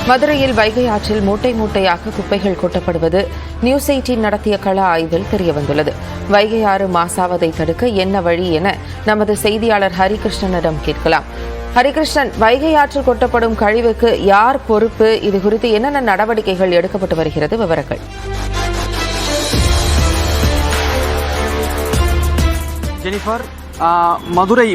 மதுரையில் வைகை ஆற்றில் மூட்டை மூட்டையாக குப்பைகள் கொட்டப்படுவது நியூஸ் 18 நடத்திய கள ஆய்வில் தெரியவந்துள்ளது. வைகை ஆறு மாசாவதை தடுக்க என்ன வழி என நமது செய்தியாளர் ஹரிகிருஷ்ணனிடம் கேட்கலாம். ஹரிகிருஷ்ணன், வைகை ஆற்றில் கொட்டப்படும் கழிவுக்கு யார் பொறுப்பு? இது குறித்து என்னென்ன நடவடிக்கைகள் எடுக்கப்பட்டு வருகிறது? விவரங்கள். ஜெனிஃபர், மதுரை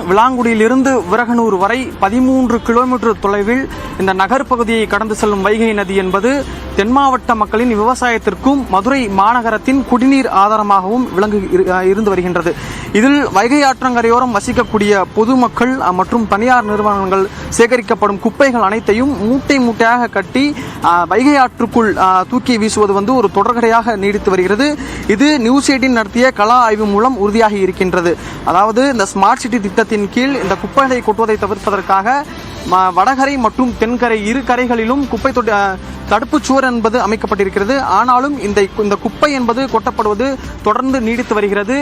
விளாங்குடியிலிருந்து விரகனூர் வரை 13 கிலோமீட்டர் தொலைவில் இந்த நகர் பகுதியை கடந்து செல்லும் வைகை நதி என்பது தென் மாவட்ட மக்களின் விவசாயத்திற்கும் மதுரை மாநகரத்தின் குடிநீர் ஆதாரமாகவும் இருந்து வருகின்றது. இதில் வைகை ஆற்றங்கரையோரம் வசிக்கக்கூடிய பொதுமக்கள் மற்றும் தனியார் நிறுவனங்கள் சேகரிக்கப்படும் குப்பைகள் அனைத்தையும் மூட்டை மூட்டையாக கட்டி வைகை ஆற்றுக்குள் தூக்கி வீசுவது ஒரு தொடர்கதையாக நீடித்து வருகிறது. இது நியூஸ் 18 நடத்திய கள ஆய்வு மூலம் உறுதியாகி இருக்கின்றது. அதாவது இந்த ஸ்மார்ட் சிட்டி திட்டத்தின் கீழ் இந்த குப்பைகளை கொட்டுவதை தவிர்ப்பதற்காக வடகரை மற்றும் தென்கரை இரு கரைகளிலும் குப்பை தடுப்பு சுவர் என்பது அமைக்கப்பட்டிருக்கிறது. ஆனாலும் இந்த குப்பை என்பது கொட்டப்படுவது தொடர்ந்து நீடித்து வருகிறது.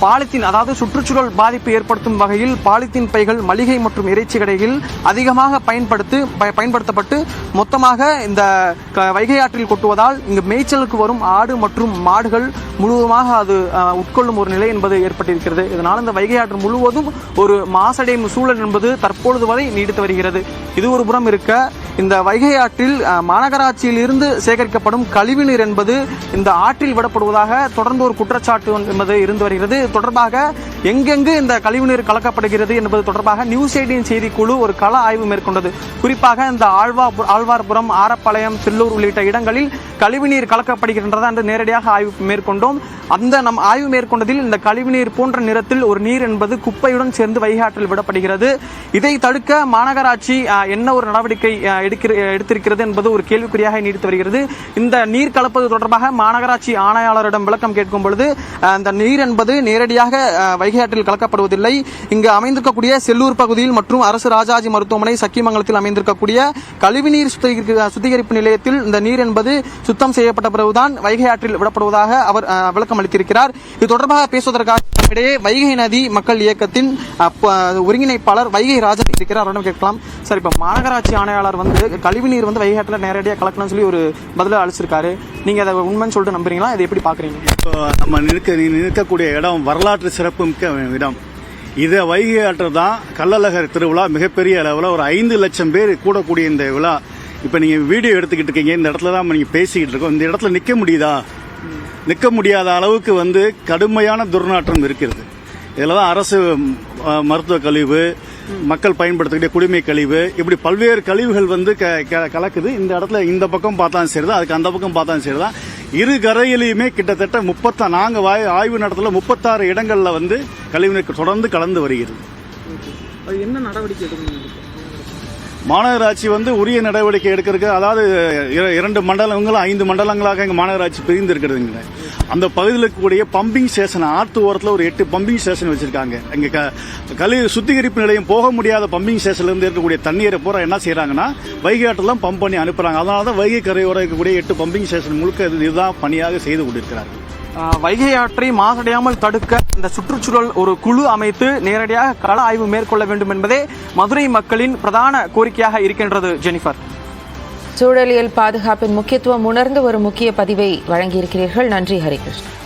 பாலித்தீன், அதாவது சுற்றுச்சூழல் பாதிப்பு ஏற்படுத்தும் வகையில் பாலித்தீன் பைகள் மளிகை மற்றும் இறைச்சி கடைகளில் அதிகமாக பயன்படுத்தப்பட்டு மொத்தமாக இந்த வைகை ஆற்றில் கொட்டுவதால் இங்கு மேய்ச்சலுக்கு வரும் ஆடு மற்றும் மாடுகள் முழுவதுமாக அது உட்கொள்ளும் ஒரு நிலை என்பது ஏற்பட்டிருக்கிறது. இதனால் இந்த வைகை ஆற்று முழுவதும் ஒரு மாசடையும் சூழல் என்பது தற்பொழுது வரை நீடித்து வருகிறது. இது ஒரு புறம் இருக்க, இந்த வைகை ஆற்றில் மாநகராட்சியில் இருந்து சேகரிக்கப்படும் கழிவுநீர் என்பது இந்த ஆற்றில் விடப்படுவதாக தொடர்ந்து ஒரு குற்றச்சாட்டு என்பது இருந்து வருகிறது. தொடர்பாக எங்கெங்கு இந்த கழிவுநீர் கலக்கப்படுகிறது என்பது தொடர்பாக நியூஸ் 18 செய்திக்குழு ஒரு கள ஆய்வு மேற்கொண்டது. குறிப்பாக இந்த ஆழ்வார்புரம், ஆரப்பாளையம், தில்லூர் உள்ளிட்ட இடங்களில் கழிவுநீர் கலக்கப்படுகின்றதா என்று நேரடியாக ஆய்வு மேற்கொண்டோம். அந்த நம் ஆய்வு மேற்கொண்டதில் இந்த கழிவுநீர் போன்ற நிறத்தில் ஒரு நீர் என்பது குப்பையுடன் சேர்ந்து வைகை ஆற்றில் விடப்படுகிறது. இதை தடுக்க மாநகராட்சி என்ன ஒரு நடவடிக்கை எடுத்திருக்கிறது என்பது ஒரு கேள்விக்குறியாக நீடித்து வருகிறது. இந்த நீர் கலப்பது தொடர்பாக மாநகராட்சி ஆணையாளரிடம் விளக்கம் கேட்கும் பொழுது அந்த நீர் என்பது நேரடியாக வைகை ஆற்றில் கலக்கப்படுவதில்லை. இங்கு அமைந்திருக்கக்கூடிய செல்லூர் பகுதியில் மற்றும் அரசு ராஜாஜி மருத்துவமனை சக்கிமங்கலத்தில் அமைந்திருக்கக்கூடிய கழிவுநீர் சுத்திகரிப்பு நிலையத்தில் இந்த நீர் என்பது சுத்தம் செய்யப்பட்ட பிறகுதான் வைகை ஆற்றில் விடப்படுவதாக அவர் விளக்கம் அளித்திருக்கிறார். இது தொடர்பாக பேசுவதற்காக வைகை நதி மக்கள் இயக்கத்தின் ஒருங்கிணைப்பாளர் வைகை ராஜா இருக்கிறார். அவரிடம் கேட்கலாம். சார், இப்ப மாநகராட்சி ஆணையாளர் கழிவுநீர் வைகை ஆற்றில் நேரடியாக கலக்கணும்னு சொல்லி ஒரு பதில அளிச்சிருக்காரு. நீங்க அதை உண்மைன்னு சொல்லிட்டு நம்புறீங்களா? இதை எப்படி பாக்குறீங்க? இப்போ நம்ம நிற்கக்கூடிய இடம் வரலாற்று சிறப்பு மிக்க இடம். இதை வைகை ஆற்று தான் கள்ளழகர் திருவிழா மிகப்பெரிய அளவில் ஒரு 5 லட்சம் பேர் கூடக்கூடிய இந்த விழா. இப்ப நீங்க வீடியோ எடுத்துக்கிட்டு இருக்கீங்க, இந்த இடத்துல தான் நீங்க பேசிக்கிட்டு இருக்கோம். இந்த இடத்துல நிக்க முடியுதா? நிற்க முடியாத அளவுக்கு கடுமையான துர்நாற்றம் இருக்கிறது. இதில் தான் அரசு மருத்துவ கழிவு, மக்கள் பயன்படுத்தக்கூடிய குடிமை கழிவு, இப்படி பல்வேறு கழிவுகள் கலக்குது. இந்த இடத்துல இந்த பக்கம் பார்த்தாலும் சரிதான், அதுக்கு அந்த பக்கம் பார்த்தாலும் சரிதான். இரு கரையிலையுமே கிட்டத்தட்ட நாங்கள் ஆய்வு நடத்தல 36 இடங்கள்ல கழிவுநீர் தொடர்ந்து கலந்து வருகிறது. என்ன நடவடிக்கை எடுக்கணும்? மாநகராட்சி உரிய நடவடிக்கை எடுக்கிறதுக்கு, அதாவது 2 மண்டலங்கள் 5 மண்டலங்களாக எங்கள் மாநகராட்சி பிரிந்து இருக்கிறதுங்க. அந்த பகுதியில் இருக்கக்கூடிய பம்பிங் ஸ்டேஷன், ஆற்று ஓரத்தில் ஒரு 8 பம்பிங் ஸ்டேஷன் வச்சிருக்காங்க. இங்கே கழிவு சுத்திகரிப்பு நிலையம் போக முடியாத பம்பிங் ஸ்டேஷன்ல இருந்து இருக்கக்கூடிய தண்ணீரை பூரா என்ன செய்யறாங்கன்னா வைகை ஆற்றெல்லாம் பம்ப் பண்ணி அனுப்புறாங்க. அதனால தான் வைகை கரையோரம் இருக்கக்கூடிய 8 பம்பிங் ஸ்டேஷன் முழுக்க இதுதான் பணியாக செய்து கொண்டிருக்கிறார்கள். வைகை ஆற்றை மாசடையாமல் தடுக்க இந்த சுற்றுச்சூழல் ஒரு குழு அமைத்து நேரடியாக கள ஆய்வு மேற்கொள்ள வேண்டும் என்பதே மதுரை மக்களின் பிரதான கோரிக்கையாக இருக்கின்றது. ஜெனிஃபர், சூழலியல் பாதுகாப்பின் முக்கியத்துவம் உணர்ந்து ஒரு முக்கிய பதிவை வழங்கியிருக்கிறீர்கள். நன்றி ஹரிகிருஷ்ணன்.